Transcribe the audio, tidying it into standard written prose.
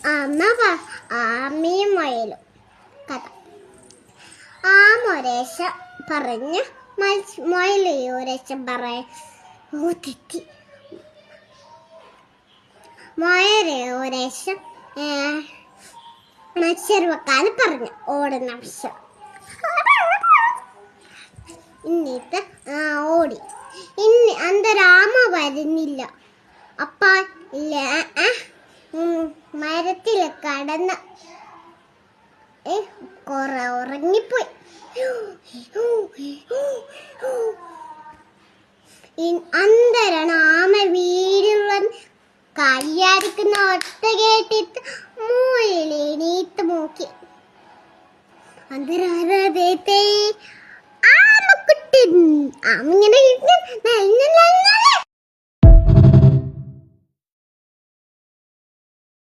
ആമയും മുയലും കഥ. ആമൊരേശ പറഞ്ഞ മുയലൊരേശ തെറ്റി. മുയലൊരേശ മത്സരവെക്കാൻ പറഞ്ഞു ഓടുന്ന ആവശ്യം. എന്നിട്ട് ഓടി. അന്തരാമ വരുന്നില്ല. അപ്പ മരത്തിൽ കടന്ന് കുറെ ഉറങ്ങിപ്പോയി. അന്തരാണ് ആമ വീടുള്ള കയ്യാടിക്കുന്ന ഒറ്റ കേട്ടിട്ട് മൂയിലെണീത്ത് നോക്കി. അന്തരാരത്തെ ആമക്കുട്ടി ആമിങ്ങനെ